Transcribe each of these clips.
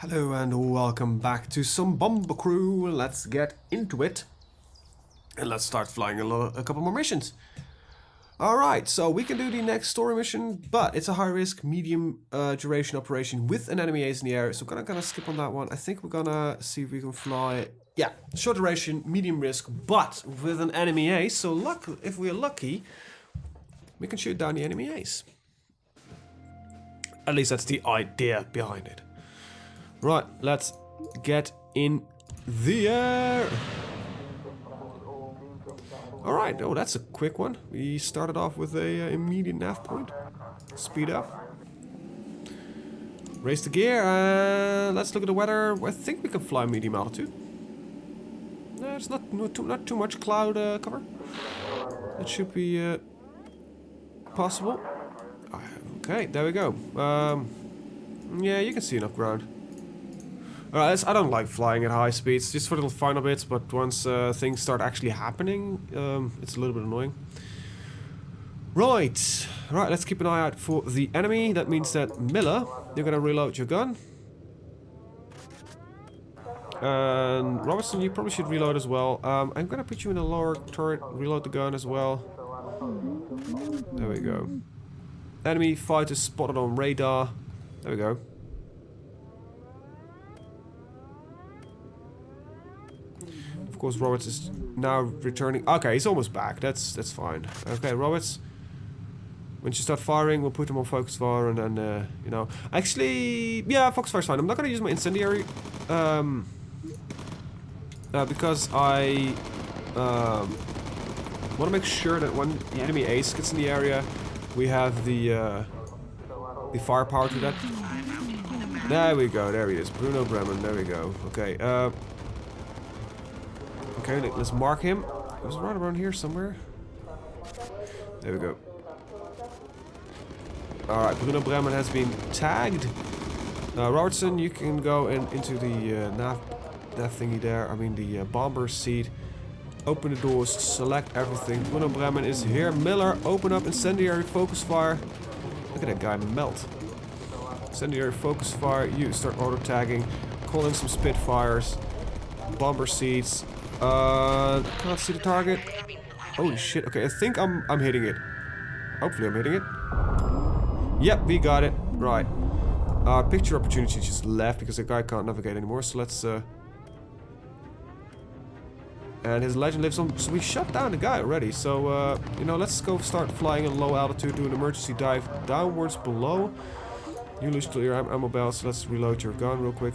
Hello and welcome back to some Bomber Crew. Let's get into it. And let's start flying a couple more missions. Alright, so we can do the next story mission, but it's a high risk, medium duration operation with an enemy ace in the air. So we're gonna skip on that one. I think we're gonna see if we can fly. Yeah, short duration, medium risk, but with an enemy ace. So if we're lucky, we can shoot down the enemy ace. At least that's the idea behind it. Right, let's get in the air. Alright, oh, that's a quick one. We started off with a immediate nav point. Speed up. Raise the gear, and let's look at the weather. I think we can fly medium altitude. No, it's not too much cloud cover. That should be possible. Okay, there we go. Yeah, you can see enough ground. Alright, I don't like flying at high speeds, just for the final bits, but once things start actually happening, it's a little bit annoying. Right, let's keep an eye out for the enemy. That means that Miller, you're gonna reload your gun. And Robertson, you probably should reload as well. I'm gonna put you in a lower turret, reload the gun as well. There we go. Enemy fighter spotted on radar. There we go. Of course, Roberts is now returning. Okay, he's almost back. That's fine. Okay, Roberts. Once you start firing, we'll put him on focus fire, and then you know. Actually, yeah, focus fire's fine. I'm not gonna use my incendiary, because I want to make sure that when the enemy ace gets in the area, we have the firepower to that. There we go. There he is, Bruno Bremen. There we go. Okay. Okay, let's mark him. It was right around here somewhere. There we go. Alright, Bruno Bremen has been tagged. Robertson, you can go into the nav thingy there. I mean the bomber seat. Open the doors, select everything. Bruno Bremen is here. Miller, open up incendiary focus fire. Look at that guy melt. Incendiary focus fire. You start auto tagging. Call in some Spitfires. Bomber seats. Can't see the target. Holy shit. Okay, I think I'm hitting it. Hopefully I'm hitting it. Yep, we got it. Right. Picture opportunity just left because the guy can't navigate anymore. So let's and his legend lives on. So we shut down the guy already. So you know, let's go start flying in low altitude, do an emergency dive downwards below. You lose clear ammo belt, so let's reload your gun real quick.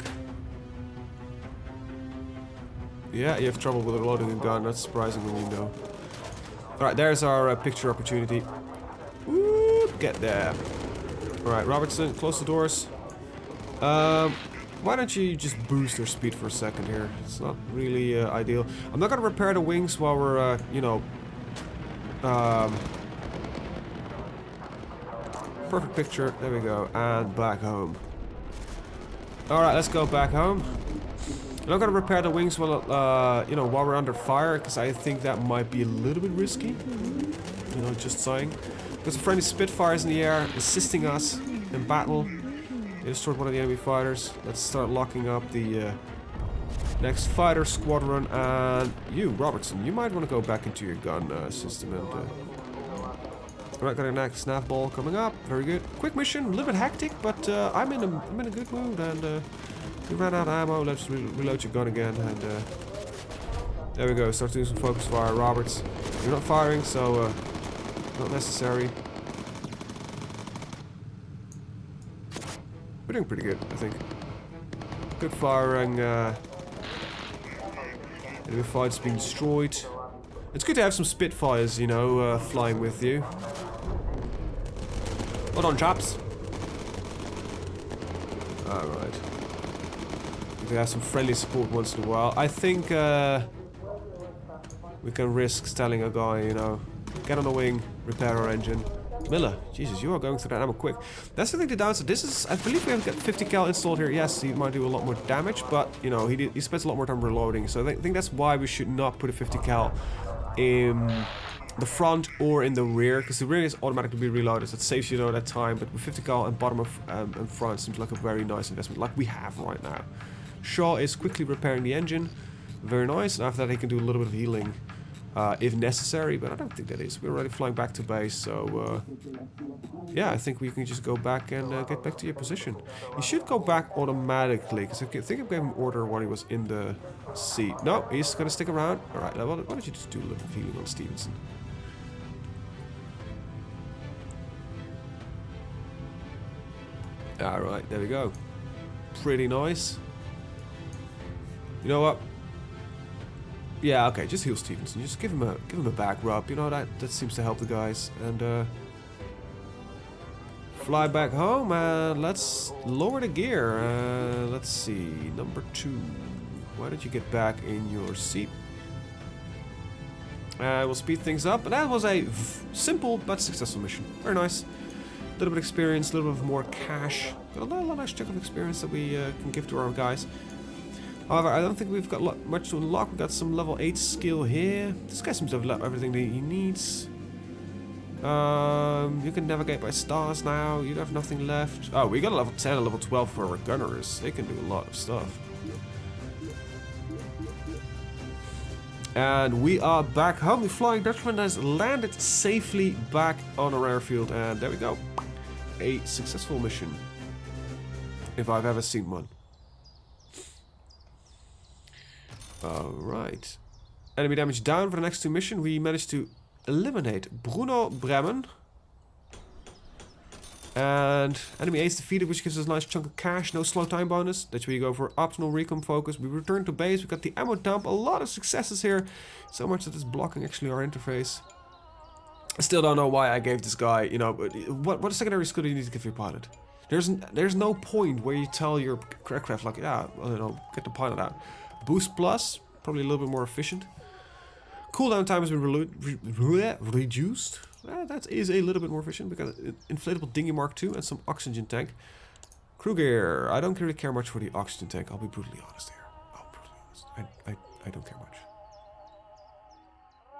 Yeah, you have trouble with reloading a gun. That's surprising when you know. Alright, there's our picture opportunity. Whoop, get there. Alright, Robertson, close the doors. Why don't you just boost their speed for a second here? It's not really ideal. I'm not gonna repair the wings while we're, you know... perfect picture. There we go. And back home. Alright, let's go back home. I'm not gonna repair the wings while, you know, while we're under fire, because I think that might be a little bit risky. You know, just saying. There's a friendly Spitfires in the air, assisting us in battle. They destroyed one of the enemy fighters. Let's start locking up the next fighter squadron. And you, Robertson, you might want to go back into your gun system. And alright, got our next nav ball coming up. Very good. Quick mission, a little bit hectic, but I'm in a good mood. And we ran out of ammo. Let's reload your gun again. And there we go. Start doing some focus fire, Roberts. You're not firing, so not necessary. We're doing pretty good, I think. Good firing. Enemy fight's being destroyed. It's good to have some Spitfires, you know, flying with you. Hold on, chaps. Alright. We have some friendly support once in a while. I think we can risk telling a guy, you know, get on the wing, repair our engine. Miller, Jesus, you are going through that ammo quick. That's the thing to downside. This is, I believe we have got 50 cal installed here. Yes, he might do a lot more damage, but you know, he spends a lot more time reloading. So I think that's why we should not put a 50 cal in the front or in the rear, because the rear is automatically be reloaded, so it saves you that time. But with 50 cal and bottom of and front seems like a very nice investment, like we have right now. Shaw is quickly repairing the engine, very nice. And after that, he can do a little bit of healing if necessary, but I don't think that is. We're already flying back to base, so yeah, I think we can just go back and get back to your position. You should go back automatically, because I think I gave him order while he was in the seat. No, he's gonna stick around. All right, why don't you just do a little healing on Stevenson? All right, there we go. Pretty nice. You know what? Yeah, okay, just heal Stevenson. Just give him a back rub. You know, that seems to help the guys. And fly back home and let's lower the gear. Let's see, number 2. Why don't you get back in your seat? We'll speed things up. And that was a simple but successful mission. Very nice. A little bit of experience, a little bit of more cash. Got a nice chunk of experience that we can give to our guys. However, I don't think we've got much to unlock. We've got some level 8 skill here. This guy seems to have everything that he needs. You can navigate by stars now. You have nothing left. Oh, we got a level 10 and level 12 for our gunners. They can do a lot of stuff. And we are back home. The Flying Dutchman has landed safely back on our airfield. And there we go. A successful mission. If I've ever seen one. Alright. Enemy damage down for the next 2 missions. We managed to eliminate Bruno Bremen. And enemy ace defeated, which gives us a nice chunk of cash. No slow time bonus. That's where you go for optional recon focus. We return to base. We got the ammo dump. A lot of successes here. So much that it's blocking actually our interface. I still don't know why I gave this guy, you know, what secondary skill do you need to give your pilot? There's no point where you tell your aircraft like, yeah, well, you know, get the pilot out. Boost plus, probably a little bit more efficient. Cooldown time has been reduced. That is a little bit more efficient because inflatable dinghy Mark II and some oxygen tank. Crew gear. I don't really care much for the oxygen tank. I'll be brutally honest here. I'll be brutally honest. I don't care much.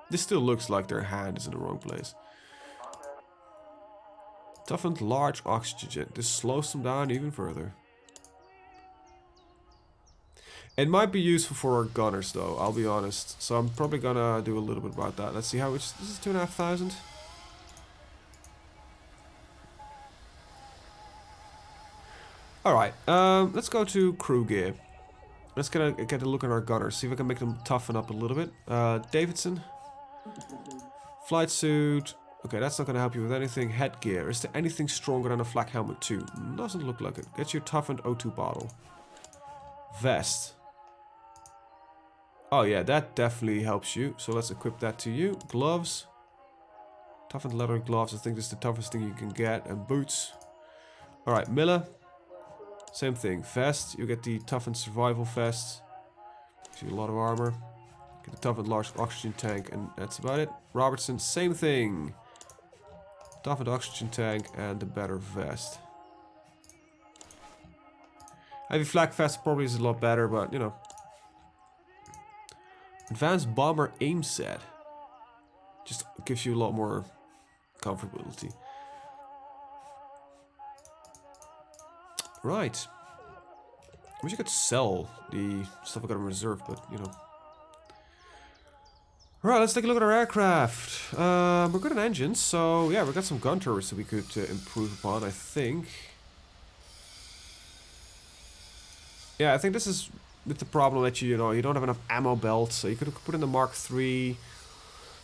This still looks like their hand is in the wrong place. Toughened large oxygen. This slows them down even further. It might be useful for our gunners though, I'll be honest. So I'm probably gonna do a little bit about that. Let's see how much. This is 2,500. Alright, let's go to crew gear. Let's get a look at our gunners, see if I can make them toughen up a little bit. Davidson. Flight suit. Okay, that's not gonna help you with anything. Headgear. Is there anything stronger than a flak helmet too? Doesn't look like it. Get your toughened O2 bottle. Vest. Oh yeah, that definitely helps you. So let's equip that to you. Gloves. Toughened leather gloves. I think this is the toughest thing you can get. And boots. Alright, Miller. Same thing. Vest. You get the toughened survival vest. Gives you a lot of armor. Get the toughened large oxygen tank. And that's about it. Robertson. Same thing. Toughened oxygen tank and the better vest. Heavy flak vest probably is a lot better, but you know. Advanced bomber aim set. Just gives you a lot more comfortability. Right. I wish I could sell the stuff I got in reserve, but you know. Right, let's take a look at our aircraft. We're good on engines, so yeah, we got some gun turrets that we could improve upon, I think. Yeah, I think this is with the problem that you know, you don't have enough ammo belt, so you could put in the Mark III,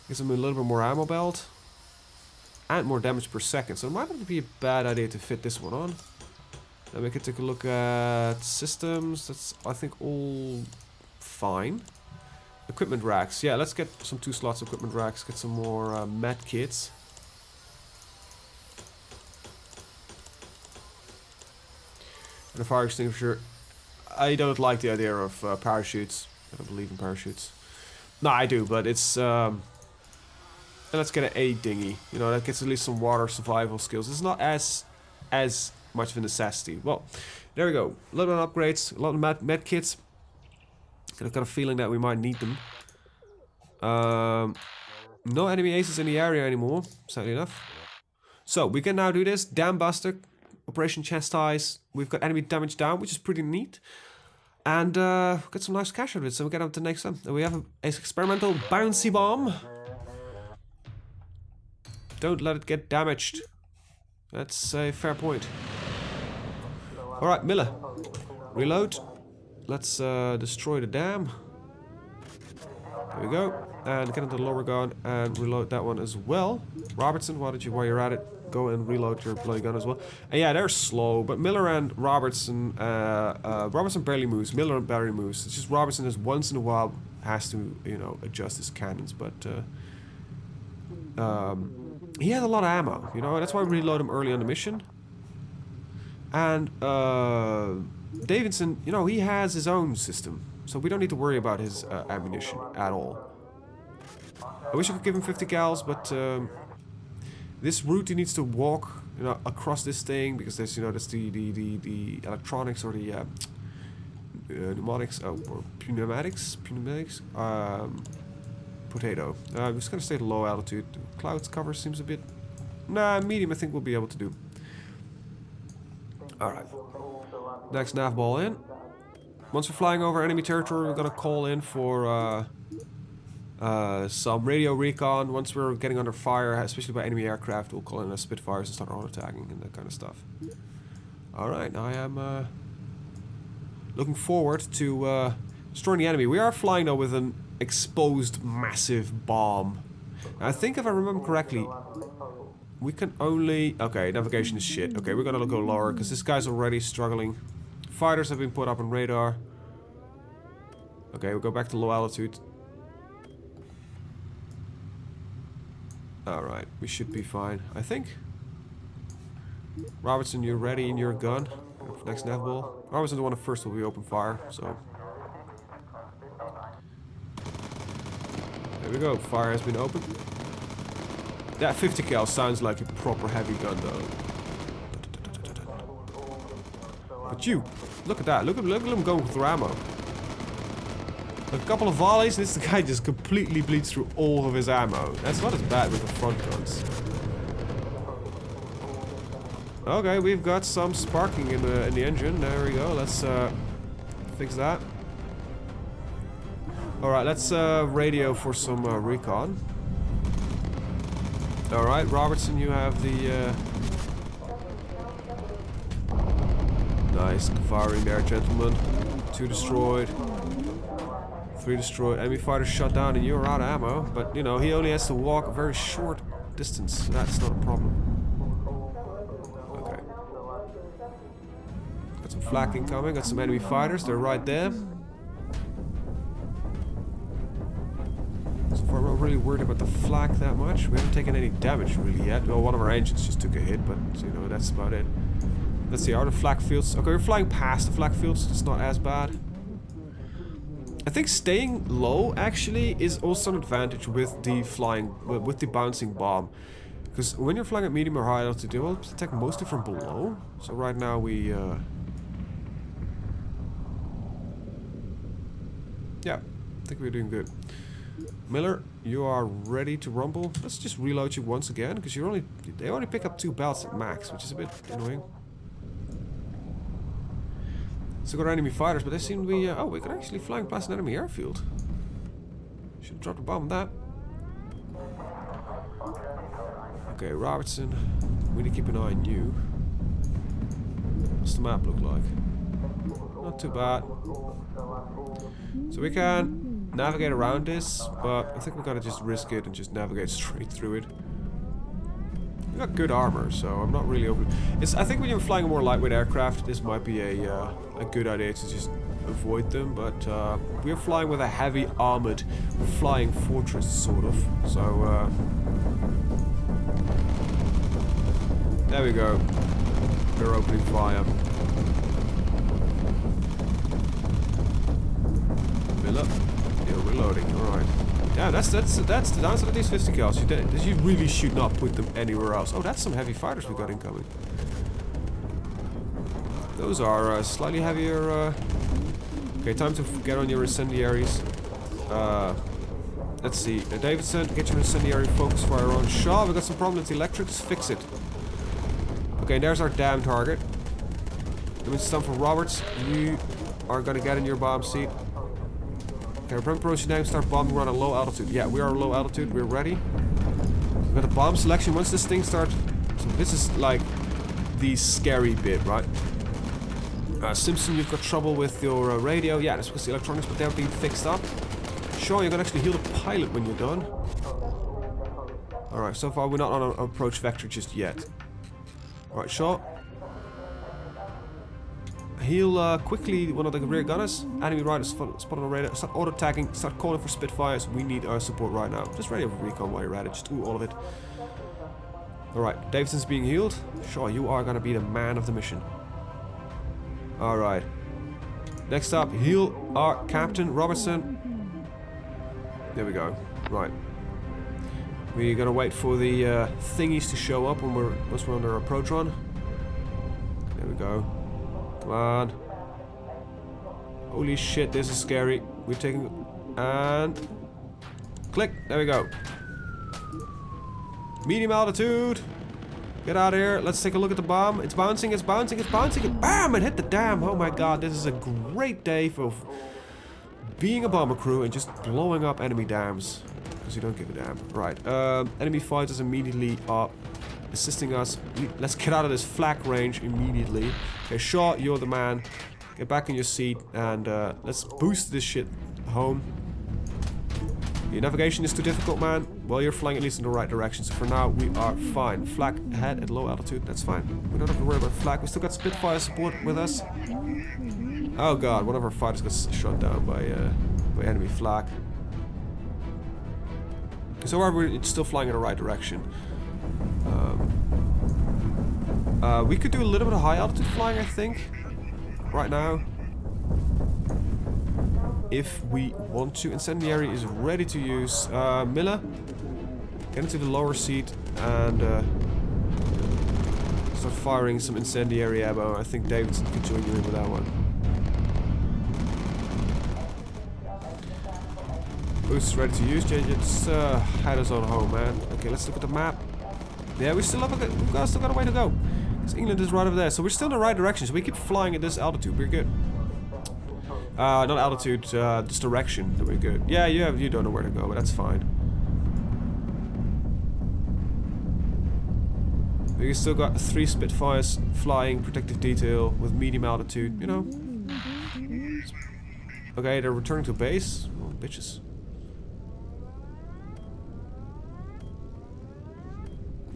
gives them a little bit more ammo belt, and more damage per second, so it might not be a bad idea to fit this one on. Then we can take a look at systems, that's I think all fine. Equipment racks, yeah, let's get some 2 slots equipment racks, get some more med kits. And a fire extinguisher. I don't like the idea of parachutes. I don't believe in parachutes. No, I do, but it's... and let's get an A dinghy. You know, that gets at least some water survival skills. It's not as much of a necessity. Well, there we go. A little bit of upgrades, a lot of med kits. I've got a feeling that we might need them. No enemy aces in the area anymore, sadly enough. So, we can now do this. Dam Buster, Operation Chastise. We've got enemy damage down, which is pretty neat. And got some nice cash out of it, so we get up to the next one. And we have an experimental bouncy bomb. Don't let it get damaged. That's a fair point. Alright, Miller. Reload. Let's destroy the dam. There we go. And get into the lower gun and reload that one as well. Robertson, while you're at it, go and reload your bloody gun as well. And yeah, they're slow, but Miller and Robertson, Robertson barely moves. Miller barely moves. It's just Robertson is once in a while has to, you know, adjust his cannons, but he has a lot of ammo, you know. That's why we reload him early on the mission. And Davidson, you know, he has his own system, so we don't need to worry about his ammunition at all. I wish I could give him 50 cals, but this route he needs to walk, you know, across this thing, because there's, you know, that's the electronics or the pneumatics, or pneumatics, potato. I'm just gonna stay at low altitude. Clouds cover seems a bit, nah, medium I think we'll be able to do. Alright. Next nav ball in. Once we're flying over enemy territory, we're gonna call in for some radio recon. Once we're getting under fire, especially by enemy aircraft, we'll call in Spitfires and start auto-tagging and that kind of stuff. Alright, I am looking forward to destroying the enemy. We are flying though with an exposed massive bomb. Now, I think if I remember correctly, we can only... Okay, navigation is shit. Okay, we're gonna go lower because this guy's already struggling. Fighters have been put up on radar. Okay, we'll go back to low altitude. Alright, we should be fine, I think. Robertson, you're ready in your gun. Next nav ball. Robertson, the one first will be open fire, so... There we go, fire has been opened. That 50 cal sounds like a proper heavy gun though. But you, look at that, look at him going through ammo. A couple of volleys and this guy just completely bleeds through all of his ammo. That's not as bad with the front guns. Okay, we've got some sparking in the engine. There we go, let's fix that. Alright, let's radio for some recon. Alright, Robertson, you have the... Nice firing there, gentlemen. 2 destroyed. 3 destroyed. Enemy fighter shot down and you're out of ammo. But, you know, he only has to walk a very short distance. So that's not a problem. Okay. Got some flak incoming. Got some enemy fighters. They're right there. So far, I'm not really worried about the flak that much. We haven't taken any damage really yet. Well, one of our engines just took a hit, but, you know, that's about it. Let's see, are the flak fields... Okay, we're flying past the flak fields. It's not as bad. I think staying low, actually, is also an advantage with the flying... with the bouncing bomb. Because when you're flying at medium or high altitude, it will attack mostly from below. So right now we... Yeah, I think we're doing good. Miller, you are ready to rumble. Let's just reload you once again, because you're only... They only pick up 2 belts at max, which is a bit annoying. Still got enemy fighters, but they seem to be... oh, we can actually flying past an enemy airfield. Should have dropped a bomb on that. Okay, Robertson. We need to keep an eye on you. What's the map look like? Not too bad. So we can navigate around this, but I think we gotta just risk it and just navigate straight through it. We got good armor, so I'm not really over... I think when you're flying a more lightweight aircraft, this might be a good idea to just avoid them, but we're flying with a heavy armored flying fortress, sort of, so there we go. We're opening fire. Miller, you're reloading, alright. Yeah, that's the downside of these 50 cals. You really should not put them anywhere else. Oh, that's some heavy fighters we got incoming. Those are slightly heavier. Okay, time to get on your incendiaries. Let's see. Davidson, get your incendiary focus fire on. Shaw, we got some problem with the electrics. Fix it. Okay, there's our damn target. That means it's time for Roberts. You are gonna get in your bomb seat. Okay, remember approaching down, start bombing. We're on a low altitude. Yeah, we are low altitude. We're ready. We've got a bomb selection. Once this thing starts... So this is like the scary bit, right? Simpson, you've got trouble with your radio. Yeah, that's because the electronics, but they're being fixed up. Sure, you're gonna actually heal the pilot when you're done. Alright, so far we're not on an approach vector just yet. Alright, Shaw. Heal quickly one of the rear gunners. Enemy rider spot on the radar. Start auto-tagging. Start calling for Spitfires. We need our support right now. Just ready for recon while you're at it. Just do all of it. Alright, Davidson's being healed. Sure, you are gonna be the man of the mission. Alright. Next up, heal our Captain Robertson. There we go. Right. We're gonna wait for the thingies to show up when once we're on our approach run. There we go. Come on. Holy shit, this is scary. We're taking... And... Click. There we go. Medium altitude. Get out of here. Let's take a look at the bomb. It's bouncing, it's bouncing, it's bouncing. And bam! It hit the dam. Oh my god, this is a great day for being a bomber crew and just blowing up enemy dams. Because you don't give a damn. Right. Enemy fighters immediately are assisting us. Let's get out of this flak range immediately. Okay, Shaw, you're the man. Get back in your seat and let's boost this shit home. Your navigation is too difficult, man. Well, you're flying at least in the right direction, so for now we are fine. Flak ahead at low altitude, that's fine. We don't have to worry about flak. We still got Spitfire support with us. Oh god, one of our fighters got shot down by enemy flak. So however, it's still flying in the right direction. We could do a little bit of high altitude flying, I think, right now. If we want to. Incendiary is ready to use. Miller, get into the lower seat and start firing some incendiary ammo. I think Davidson could join you in with that one. Boost is ready to use. Just head us on home, man. Okay, let's look at the map. Yeah, we still have still got a way to go. Because England is right over there, so we're still in the right direction. So we keep flying at this altitude. We're good. Not altitude, this direction. That we're good. Yeah, you don't know where to go, but that's fine. We still got 3 Spitfires flying, protective detail with medium altitude. You know. Okay, they're returning to base. Oh, bitches.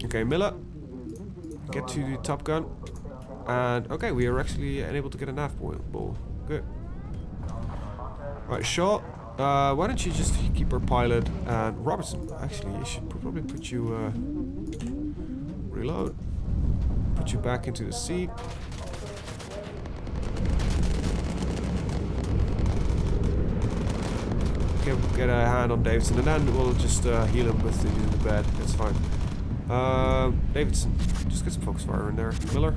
Okay, Miller, get to the Top Gun. And, okay, we are actually unable to get a nav ball. Good. Right, Shaw, why don't you just keep our pilot and Robertson? Actually, you should probably put you, reload. Put you back into the seat. Get a hand on Davidson and then we'll just heal him with the bed. That's fine. Davidson, just get some focus fire in there. Miller.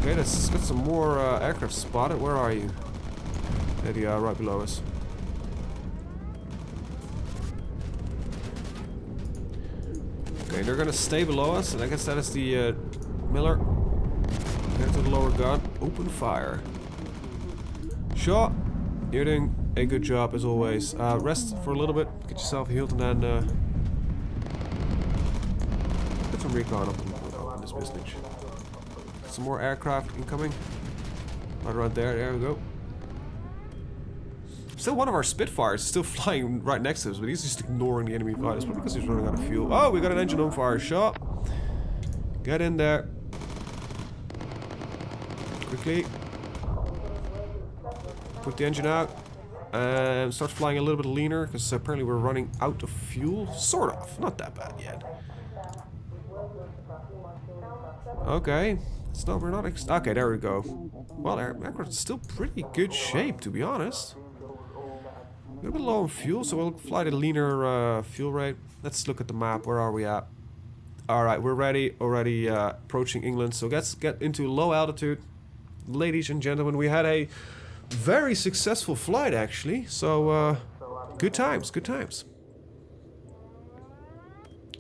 Okay, let's get some more aircraft spotted. Where are you? There they are, right below us. Okay, they're gonna stay below us, and I guess that is the Miller. Get to the lower gun. Open fire. Shaw, you're doing a good job as always. Rest for a little bit, get yourself healed, and then get some recon up in this business. Some more aircraft incoming. Right around there. There we go. Still one of our Spitfires is still flying right next to us, but he's just ignoring the enemy fighters. Probably because he's running out of fuel. Oh, we got an engine on fire. Shot. Get in there. Quickly. Put the engine out. And start flying a little bit leaner, because apparently we're running out of fuel. Sort of. Not that bad yet. Okay. We're not okay, there we go. Well, our aircraft's still pretty good shape, to be honest. A little bit low on fuel, so we'll fly the leaner fuel rate. Let's look at the map. Where are we at? Alright, we're ready. Already approaching England, so let's get into low altitude. Ladies and gentlemen, we had a very successful flight, actually. So, Good times, good times.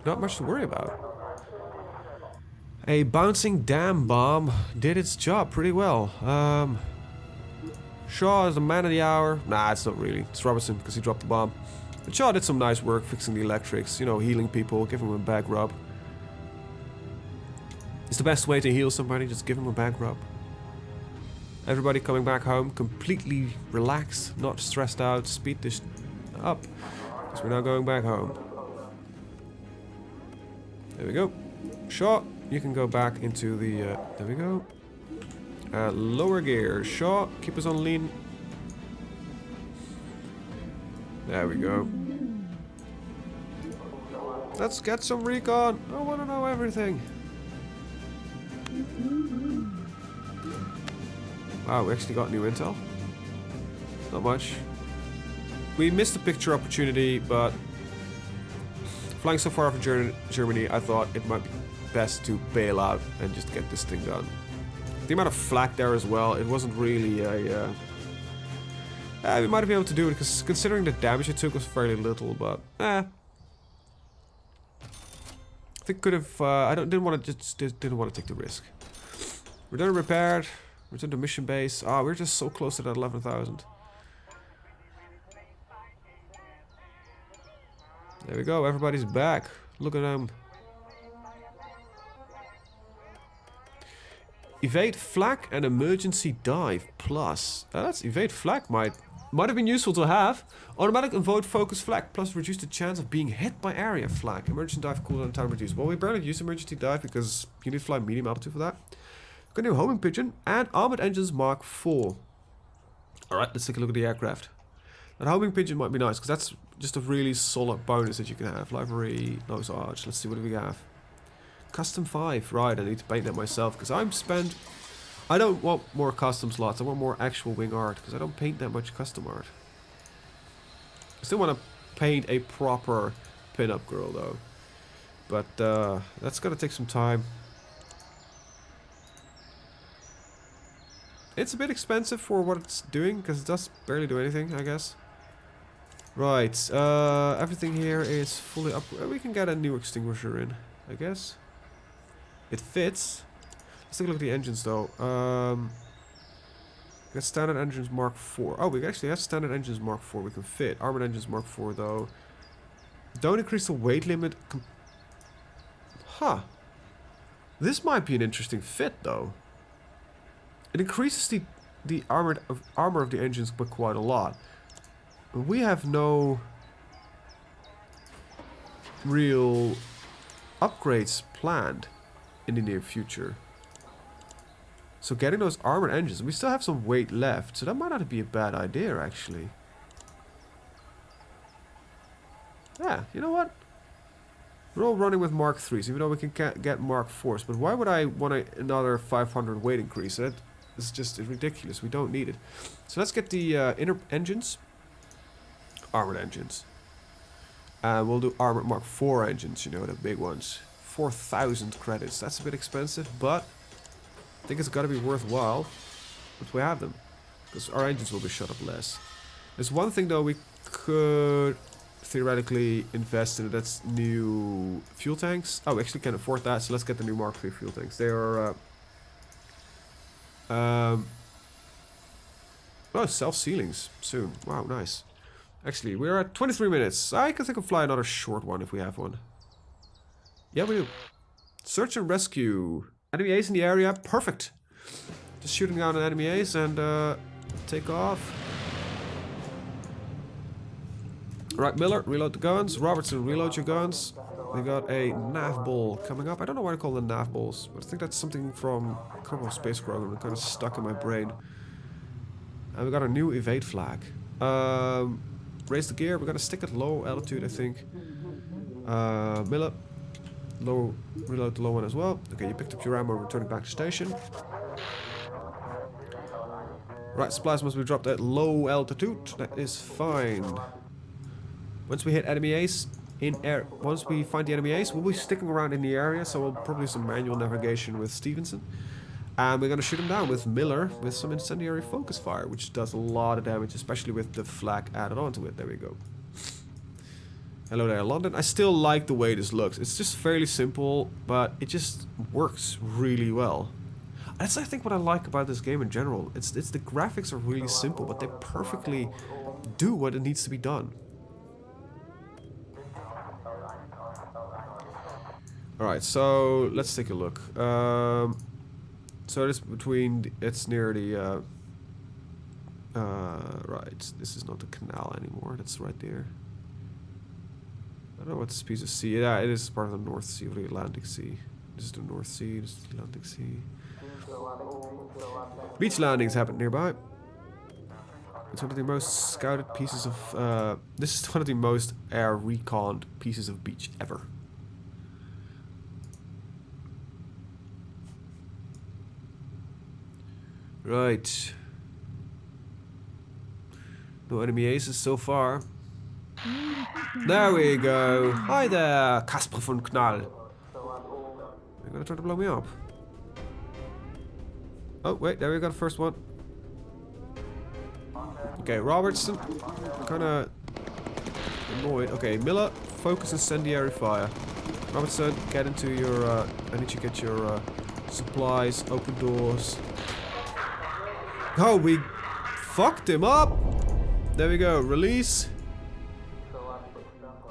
Not much to worry about. A bouncing dam bomb did its job pretty well. Shaw is the man of the hour. Nah, it's not really. It's Robertson because he dropped the bomb. But Shaw did some nice work fixing the electrics, you know, healing people, giving them a back rub. It's the best way to heal somebody, just give them a back rub. Everybody coming back home completely relaxed, not stressed out, speed this up, because we're now going back home. There we go. Shaw, you can go back into the, there we go. Lower gear. Shaw, keep us on lean. There we go. Let's get some recon. I want to know everything. Wow, we actually got new intel. Not much. We missed the picture opportunity, but flying so far from Germany, I thought it might be best to bail out and just get this thing done. The amount of flak there as well, it wasn't really a... we might be able to do it, because considering the damage it took was fairly little, but... I think could have... didn't want to take the risk. We're done repaired. Return to mission base. Ah, we're just so close to that 11,000. There we go, everybody's back. Look at them. Evade flak and emergency dive plus. That's evade flak might have been useful to have. Automatic avoid focus flak plus reduce the chance of being hit by area flak. Emergency dive cooldown time reduced. Well, we barely use emergency dive because you need to fly medium altitude for that. Got a new homing pigeon and armored engines Mark IV. Alright, let's take a look at the aircraft. That homing pigeon might be nice because that's just a really solid bonus that you can have. Livery, nose arch. Let's see what do we have. Custom 5. Right, I need to paint that myself because I don't want more custom slots. I want more actual wing art because I don't paint that much custom art. I still want to paint a proper pin-up girl though. But that's gonna take some time. It's a bit expensive for what it's doing, because it does barely do anything, I guess. Right, everything here is fully up. We can get a new extinguisher in, I guess. It fits. Let's take a look at the engines, though. We got standard engines Mark IV. Oh, we actually have standard engines Mark IV we can fit. Armored engines Mark IV, though. Don't increase the weight limit. Huh. This might be an interesting fit, though. It increases the armor of the engines by quite a lot. But we have no real upgrades planned in the near future. So getting those armored engines, we still have some weight left, so that might not be a bad idea actually. Yeah, you know what? We're all running with Mark IIIs, even though we can get Mark IVs. But why would I want another 500 weight increase? That is just ridiculous. We don't need it. So let's get the inner engines. Armored engines. And we'll do armored Mark IV engines, you know, the big ones. 4,000 credits. That's a bit expensive, but I think it's got to be worthwhile if we have them. Because our engines will be shut up less. There's one thing, though, we could theoretically invest in. That's new fuel tanks. Oh, we actually can afford that, so let's get the new Mark III fuel tanks. They are... oh, self-sealings soon. Wow, nice. Actually, we're at 23 minutes. I can think of fly another short one if we have one. Yeah, we do. Search and rescue. Enemy A's in the area. Perfect. Just shooting down an enemy A's and take off. Right, Miller, reload the guns. Robertson, reload your guns. We got a nav ball coming up. I don't know why I call them nav balls, but I think that's something from Kerbal Space Program. It kind of stuck in my brain. And we got a new evade flag. Raise the gear. We're gonna stick at low altitude, I think. Miller, low, reload the low one as well. Okay, you picked up your ammo. Returning back to station. Right, supplies must be dropped at low altitude. That is fine. Once we hit enemy Ace in air, once we find the enemy Ace, we'll be sticking around in the area. So we'll probably do some manual navigation with Stevenson. And we're gonna shoot him down with Miller with some incendiary focus fire, which does a lot of damage, especially with the flak added onto it. There we go. Hello there, London. I still like the way this looks. It's just fairly simple, but it just works really well. That's, I think, what I like about this game in general. It's the graphics are really simple, but they perfectly do what it needs to be done. Alright, so let's take a look. So it's between, it's near the, right, this is not the canal anymore, that's right there. I don't know what this piece of sea, yeah, it is part of the North Sea, or the Atlantic Sea. This is the North Sea, this is the Atlantic Sea. Beach landings happen nearby. It's one of the most scouted pieces of, this is one of the most air reconned pieces of beach ever. Right. No enemy aces so far. There we go. Hi there, Casper von Knall. You're gonna try to blow me up. Oh, wait, there we go, the first one. Okay, Robertson. I'm kinda annoyed. Okay, Miller, focus incendiary fire. Robertson, get into your, I need you to get your, supplies, open doors. Oh, we fucked him up! There we go, release.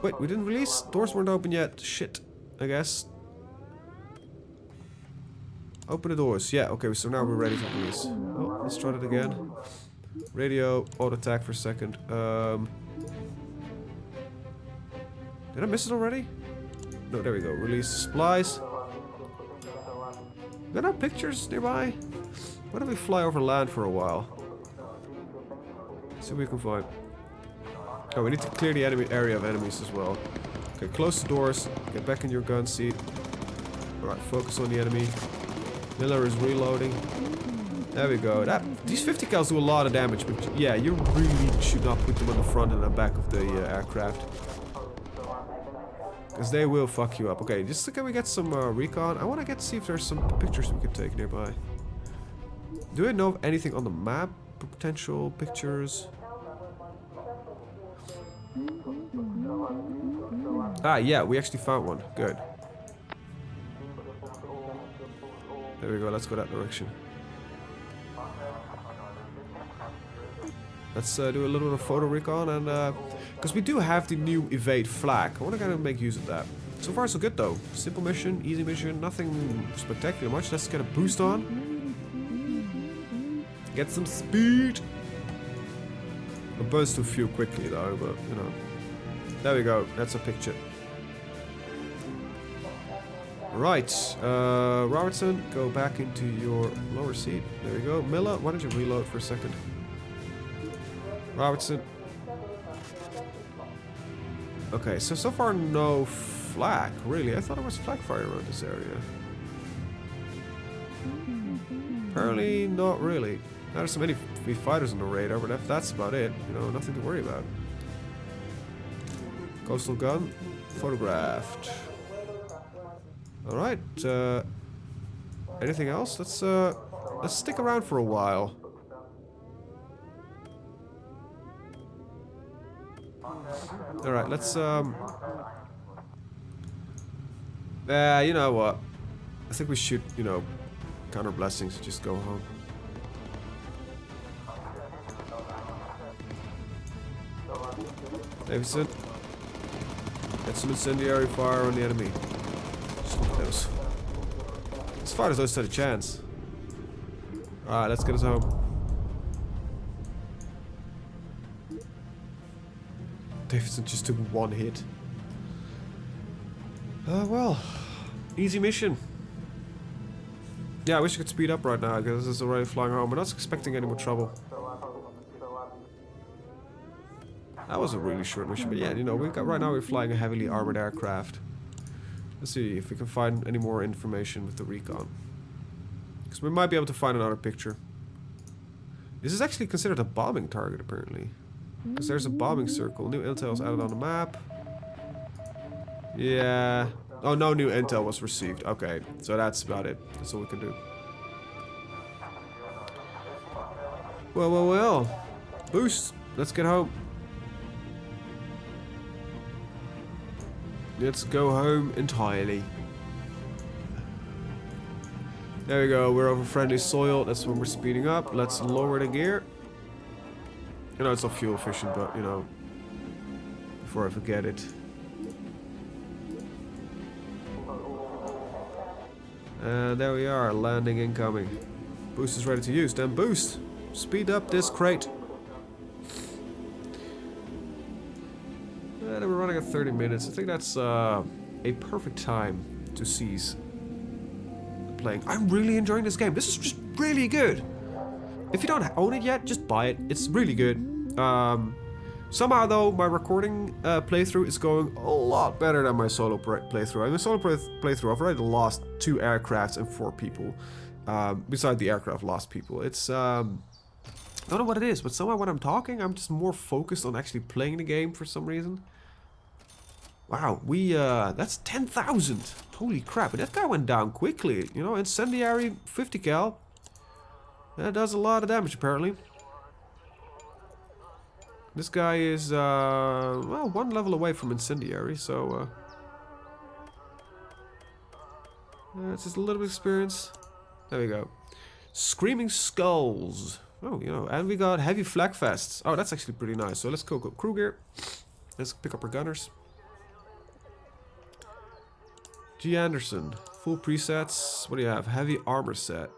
Wait, we didn't release? Doors weren't open yet. Shit, I guess. Open the doors. Yeah, okay, so now we're ready to release. Oh, let's try that again. Radio, auto attack for a second. Did I miss it already? No, there we go. Release supplies. There are no pictures nearby? Why don't we fly over land for a while? See what we can find. Oh, we need to clear the enemy area of enemies as well. Okay, close the doors. Get back in your gun seat. Alright, focus on the enemy. Miller is reloading. There we go. These 50 cals do a lot of damage, but yeah, you really should not put them on the front and the back of the aircraft. Because they will fuck you up. Okay, just can we get some recon? I want to see if there's some pictures we can take nearby. Do I know of anything on the map? Potential pictures? Ah, yeah, we actually found one. Good. There we go, let's go that direction. Let's do a little bit of photo recon and because we do have the new evade flag. I want to kind of make use of that. So far so good though. Simple mission, easy mission, nothing spectacular much. Let's get a boost on. Get some speed. I'll burst through fuel quickly though, but you know. There we go, that's a picture. Right, Robertson, go back into your lower seat. There we go. Miller, why don't you reload for a second? Robertson. Okay, so far no flak, really. I thought there was flak fire around this area. Apparently not really. Now there's some enemy fighters on the radar, but that's about it. You know, nothing to worry about. Coastal gun, photographed. Alright, anything else? Let's stick around for a while. Alright, let's, you know what? I think we should, you know, count our blessings and just go home. Davidson, get some incendiary fire on the enemy. Just look at those. As far as those had a chance. Alright, let's get us home. Davidson just took one hit. Well, easy mission. Yeah, I wish I could speed up right now because this is already flying home. We're not expecting any more trouble. That was a really short mission, but yeah, you know, right now we're flying a heavily armored aircraft. Let's see if we can find any more information with the recon. Because we might be able to find another picture. This is actually considered a bombing target, apparently. Because there's a bombing circle. New intel is added on the map. Yeah. Oh, no new intel was received. Okay, so that's about it. That's all we can do. Well, well, well. Boost. Let's get home. Let's go home entirely. There we go, we're over friendly soil. That's when we're speeding up. Let's lower the gear. You know, it's not fuel efficient, but, you know, before I forget it. And there we are, landing incoming. Boost is ready to use. Then boost. Speed up this crate. And we're running at 30 minutes. I think that's a perfect time to cease playing. I'm really enjoying this game. This is just really good. If you don't own it yet, just buy it. It's really good. Somehow though, my recording playthrough is going a lot better than my solo playthrough. In the solo playthrough, I've already lost 2 aircrafts and 4 people. Beside the aircraft, lost people. It's I don't know what it is, but somehow when I'm talking, I'm just more focused on actually playing the game for some reason. Wow, that's 10,000. Holy crap, and that guy went down quickly. You know, incendiary 50 cal. That does a lot of damage apparently. This guy is, well, 1 level away from incendiary, so, it's just a little bit of experience. There we go. Screaming Skulls. Oh, you know, and we got heavy flak vests. Oh, that's actually pretty nice. So let's go crew gear. Let's pick up our gunners. G. Anderson. Full presets. What do you have? Heavy armor set.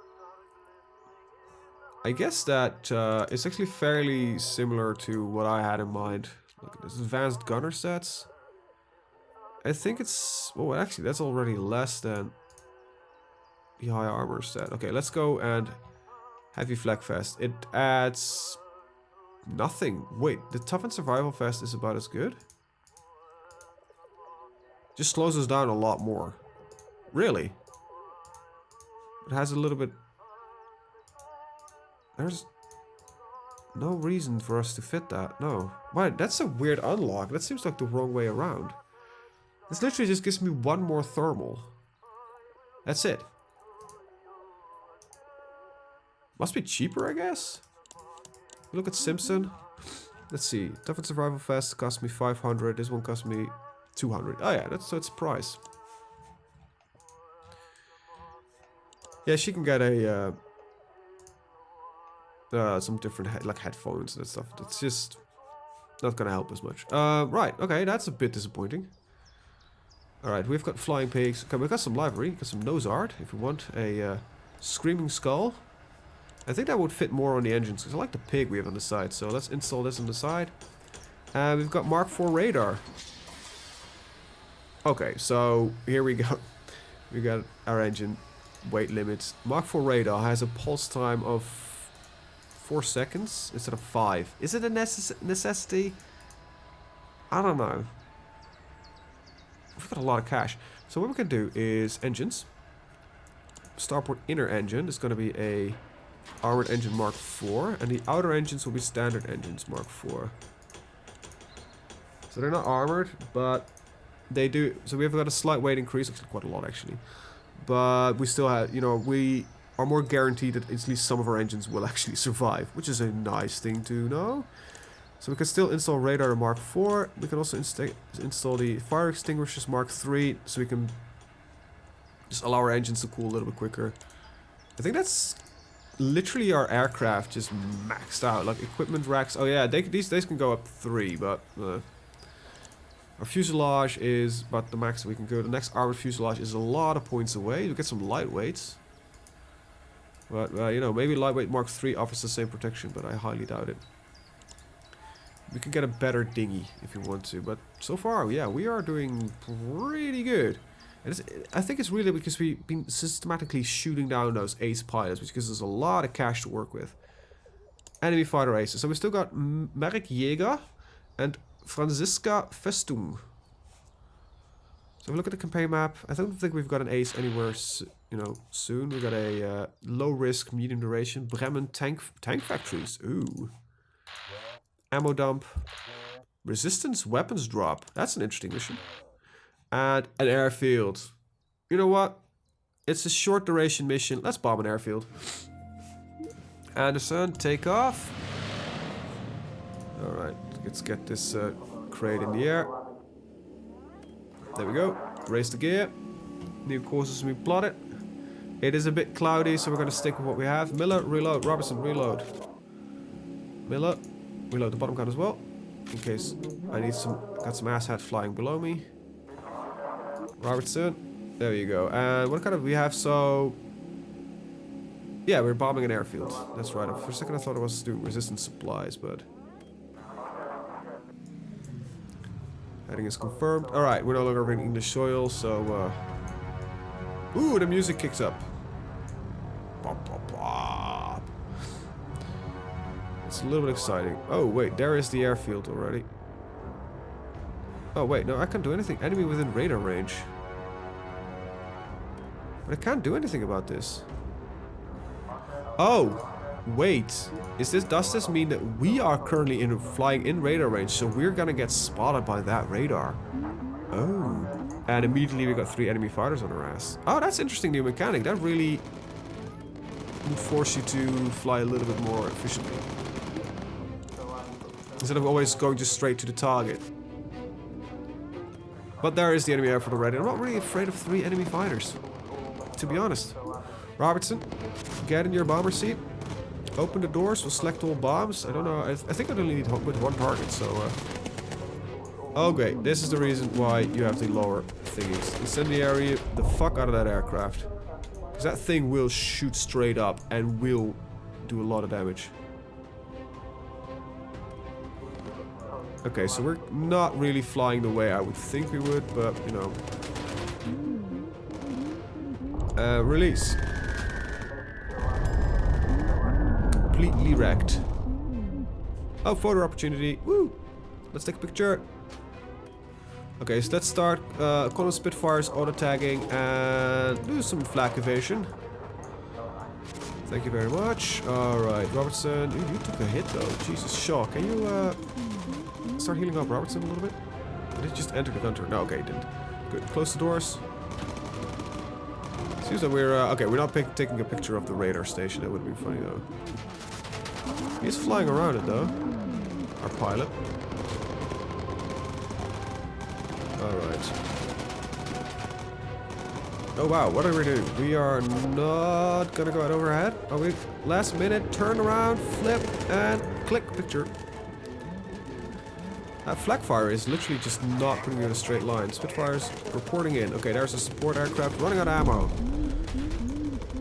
I guess that it's actually fairly similar to what I had in mind. Look at this. Advanced gunner sets. I think it's... Oh, actually, that's already less than the high armor set. Okay, let's go and... Heavy flak vest. It adds... nothing. Wait, the tough and survival vest is about as good? Just slows us down a lot more. Really? It has a little bit... There's no reason for us to fit that. No. Why? That's a weird unlock. That seems like the wrong way around. This literally just gives me 1 more thermal. That's it. Must be cheaper, I guess? Look at Simpson. Let's see. Tough and survival vest cost me 500. This one cost me 200. Oh yeah, that's its price. Yeah, she can get a... some different like headphones and stuff. It's just not gonna help as much. Right, okay, that's a bit disappointing. Alright, we've got flying pigs. Okay, we've got some livery, got some nose art if you want. A screaming skull. I think that would fit more on the engines because I like the pig we have on the side. So let's install this on the side. And we've got Mark IV radar. Okay, so here we go. We got our engine weight limits. Mark IV radar has a pulse time of 4 seconds instead of 5. Is it a necessity? I don't know. We've got a lot of cash. So what we can do is engines. Starport inner engine is going to be a armored engine Mark IV, and the outer engines will be standard engines Mark IV. So they're not armored, but they do. So we've got a slight weight increase, actually quite a lot actually. But we still have, you know, we are more guaranteed that at least some of our engines will actually survive, which is a nice thing to know. So we can still install radar Mark IV. We can also install the fire extinguishers Mark III, so we can just allow our engines to cool a little bit quicker. I think that's literally our aircraft just maxed out. Like equipment racks. Oh yeah, these days can go up 3, but our fuselage is about the max we can go. The next armored fuselage is a lot of points away. We get some lightweights. But, you know, maybe lightweight Mark III offers the same protection, but I highly doubt it. We can get a better dinghy if you want to, but so far, yeah, we are doing pretty good. And I think it's really because we've been systematically shooting down those ace pilots, which gives us a lot of cash to work with. Enemy fighter aces. So we still got Merrick Jäger and Franziska Festung. So if we look at the campaign map, I don't think we've got an ace anywhere, you know, soon. We got a low risk, medium duration, Bremen tank factories. Ooh. Ammo dump. Resistance weapons drop. That's an interesting mission. And an airfield. You know what? It's a short duration mission. Let's bomb an airfield. Anderson, take off. Alright, let's get this crate in the air. There we go. Raise the gear. New courses we plotted. It is a bit cloudy, so we're going to stick with what we have. Miller, reload. Robertson, reload. Miller, reload the bottom gun as well. In case I need some... Got some asshat flying below me. Robertson. There you go. And what kind of... We have so... Yeah, we're bombing an airfield. That's right. For a second I thought it was doing resistance supplies, but... Heading is confirmed. Alright, we're no longer in English soil, so... Ooh, the music kicks up. Pop, pop, pop. It's a little bit exciting. Oh, wait, there is the airfield already. Oh, wait, no, I can't do anything. Enemy within radar range. But I can't do anything about this. Oh, wait. Does this mean that we are currently flying in radar range, so we're gonna get spotted by that radar? Oh. And immediately we got 3 enemy fighters on our ass. Oh, that's interesting new mechanic. That really would force you to fly a little bit more efficiently. Instead of always going just straight to the target. But there is the enemy airfield already. I'm not really afraid of 3 enemy fighters, to be honest. Robertson, get in your bomber seat. Open the doors, we'll select all bombs. I don't know, I think I only need with 1 target, so... Okay, this is the reason why you have the lower thingies. Incendiary the fuck out of that aircraft. Because that thing will shoot straight up and will do a lot of damage. Okay, so we're not really flying the way I would think we would, but, you know. Release. Completely wrecked. Oh, photo opportunity. Woo! Let's take a picture. Okay, so let's start calling Spitfires, auto-tagging, and do some flak evasion. Thank you very much. Alright, Robertson. Ooh, you took a hit though. Jesus, Shaw, can you start healing up Robertson a little bit? Did he just enter the gunter? No, okay, he didn't. Good. Close the doors. Seems that we're... okay, we're not taking a picture of the radar station. That would have been funny though. He's flying around it though. Our pilot. Alright. Oh wow, what are we doing? We are not gonna go out overhead. Are we? Last minute, turn around, flip, and click picture. That flak fire is literally just not putting you in a straight line. Spitfires reporting in. Okay, there's a support aircraft running out of ammo.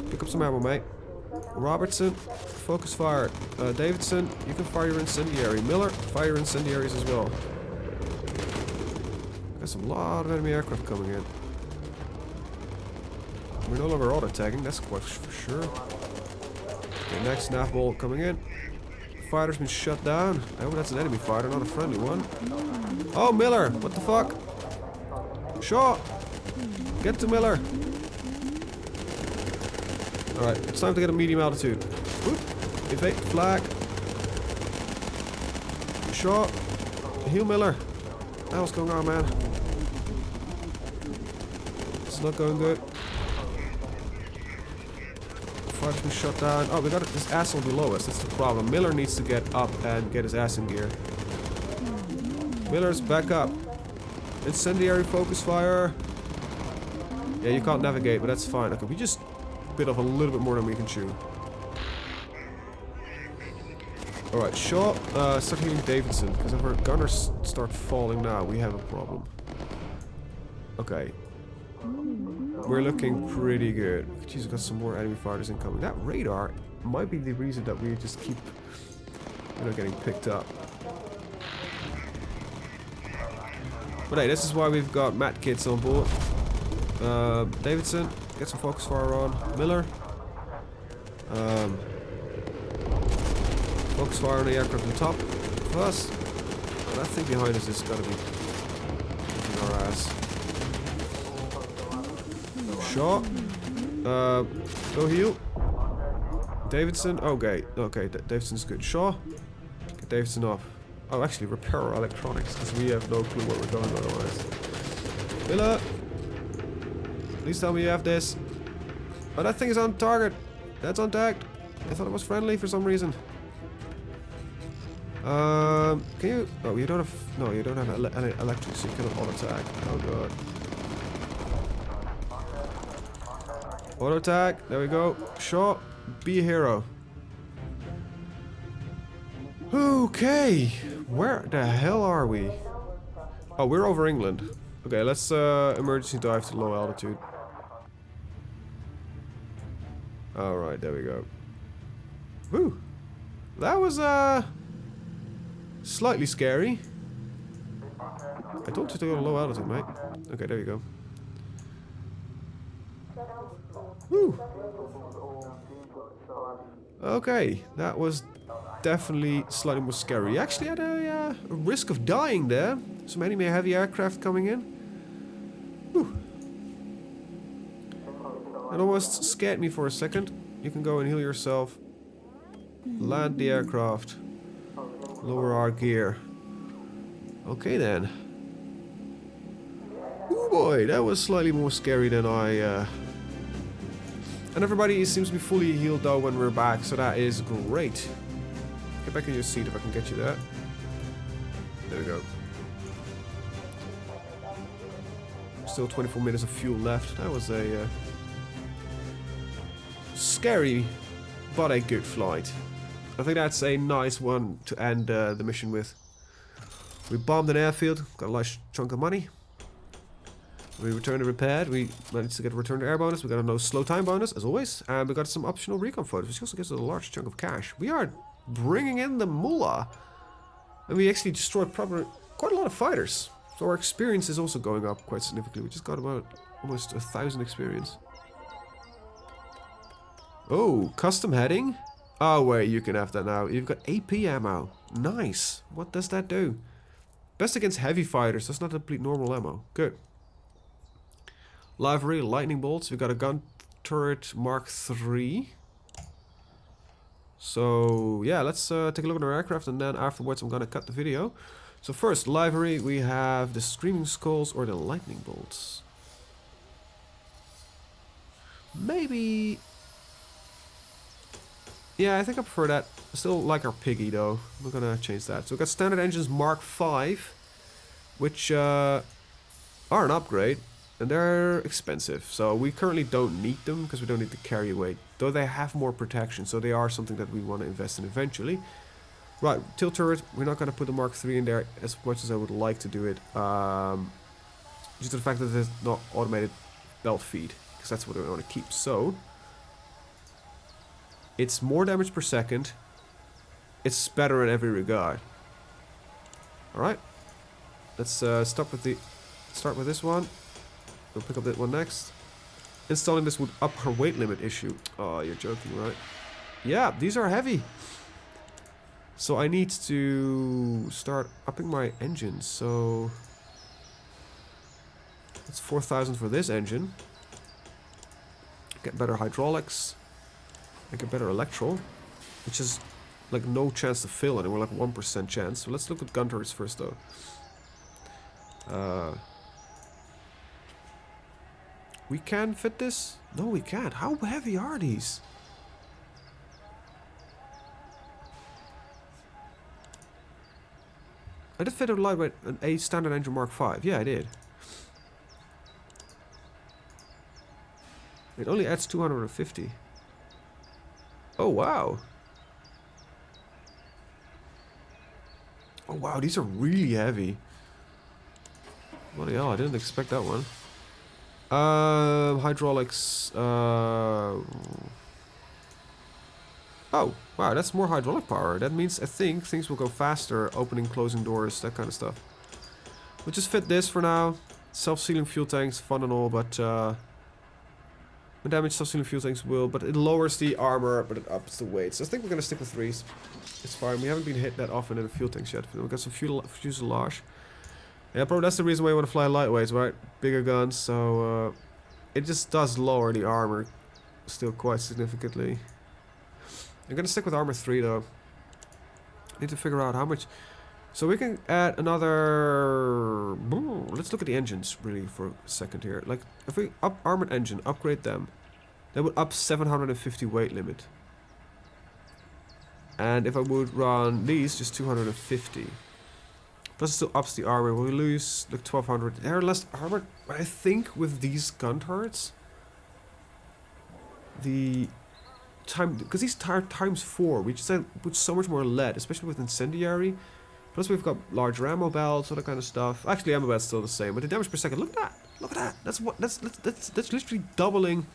Pick up some ammo, mate. Robertson, focus fire. Davidson, you can fire your incendiary. Miller, fire your incendiaries as well. There's a lot of enemy aircraft coming in. We're no longer auto-tagging, that's quite for sure. Okay, next nav ball coming in. Fighter's been shut down. Oh, that's an enemy fighter, not a friendly one. Oh, Miller! What the fuck? Shaw! Get to Miller! Alright, it's time to get a medium altitude. Whoop! Evade, flag. Shaw! Heal Miller! What the hell's going on, man? It's not going good. Fighter's been shut down. Oh, we got this asshole below us. That's the problem. Miller needs to get up and get his ass in gear. Miller's back up. Incendiary focus fire. Yeah, you can't navigate, but that's fine. Okay, we just bit off a little bit more than we can chew. Alright, Shaw, start healing Davidson, because if our gunners start falling now, we have a problem. Okay. We're looking pretty good. Jeez, we got some more enemy fighters incoming. That radar might be the reason that we just keep, you know, getting picked up. But hey, this is why we've got Matt Kits on board. Davidson, get some focus fire on. Miller. Focus fire on the aircraft on the top. Plus, that thing behind us is gotta be kicking our ass. Shaw. Go heal. Davidson. Okay. Okay, Davidson's good. Shaw. Get Davidson off. Oh, actually, repair our electronics, because we have no clue where we're going otherwise. Miller. Please tell me you have this. Oh, that thing is on target. That's on tagged. I thought it was friendly for some reason. Can you... Oh, you don't have... No, you don't have electric, so you cannot auto-tag. Oh, God. Auto attack. There we go. Shot. Be a hero. Okay. Where the hell are we? Oh, we're over England. Okay, let's emergency dive to low altitude. Alright, there we go. Woo! That was slightly scary. I told you to go to low altitude, mate. Okay, there you go. Woo! Okay, that was definitely slightly more scary. Actually had a risk of dying there. Some enemy heavy aircraft coming in. Whew. It almost scared me for a second. You can go and heal yourself. Land the aircraft. Lower our gear. Okay then. Oh boy, that was slightly more scary than I... And everybody seems to be fully healed though when we're back, so that is great. Get back in your seat if I can get you there. There we go. Still 24 minutes of fuel left. That was a scary, but a good flight. I think that's a nice one to end the mission with. We bombed an airfield, got a large chunk of money. We returned and repaired. We managed to get a return to air bonus. We got a no slow time bonus, as always. And we got some optional recon photos, which also gives us a large chunk of cash. We are bringing in the moolah. And we actually destroyed quite a lot of fighters. So our experience is also going up quite significantly. We just got about almost 1,000 experience. Oh, custom heading? Oh wait, you can have that now. You've got AP ammo. Nice. What does that do? Best against heavy fighters. That's not complete normal ammo. Good. Livery, lightning bolts. We've got a gun turret Mark III. So yeah, let's take a look at our aircraft, and then afterwards I'm gonna cut the video. So first, livery, we have the screaming skulls or the lightning bolts. Maybe... Yeah, I think I prefer that. I still like our piggy though. We're gonna change that. So we've got standard engines Mark V, which are an upgrade, and they're expensive. So we currently don't need them because we don't need the carry weight. Though they have more protection, so they are something that we want to invest in eventually. Right, tilt turret. We're not gonna put the Mark III in there as much as I would like to do it. Due to the fact that there's not automated belt feed, because that's what we want to keep. So it's more damage per second. It's better in every regard. Alright. Let's start with this one. We'll pick up that one next. Installing this would up her weight limit issue. Oh, you're joking, right? Yeah, these are heavy. So I need to start upping my engines. So that's 4,000 for this engine. Get better hydraulics. I get better electro, which is like no chance to fill anymore, like 1% chance. So let's look at gun turrets first though. We can fit this? No, we can't. How heavy are these? I did fit a lightweight, a standard engine Mark V. Yeah, I did. It only adds 250. Oh, wow. Oh, wow, these are really heavy. Bloody hell, I didn't expect that one. Hydraulics. Oh, wow, that's more hydraulic power. That means I think things will go faster, opening, closing doors, that kind of stuff. We'll just fit this for now. Self-sealing fuel tanks, fun and all, but damage self-sealing fuel tanks will, but it lowers the armor, but it ups the weight. So I think we're gonna stick with 3s. It's fine. We haven't been hit that often in the fuel tanks yet. We've got some fuselage. Yeah, probably that's the reason why you want to fly lightweights, right? Bigger guns, so it just does lower the armor still quite significantly. I'm gonna stick with armor 3 though. Need to figure out how much. So we can add another. Let's look at the engines really for a second here. Like if we up armored engine, upgrade them, that would up 750 weight limit. And if I would run these, just 250. Plus it still ups the armor. We lose like 1200. They're less armored, but I think with these gun turrets, the time, because these times 4, we just put so much more lead, especially with incendiary. Plus we've got larger ammo belts, all that kind of stuff. Actually, ammo belts still the same, but the damage per second. Look at that! Look at that! That's literally doubling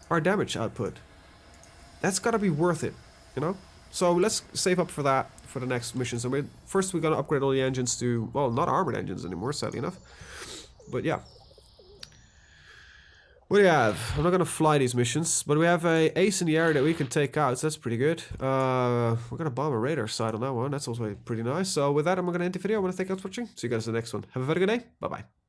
our damage output. That's gotta be worth it, you know. So let's save up for that for the next mission. So first we're gonna upgrade all the engines to, well, not armored engines anymore, sadly enough. But yeah. What do we have? I'm not gonna fly these missions, but we have a ace in the air that we can take out, so that's pretty good. We're gonna bomb a radar site on that one. That's also pretty nice. So with that, I'm gonna end the video. I wanna thank you guys for watching. See you guys in the next one. Have a very good day. Bye bye.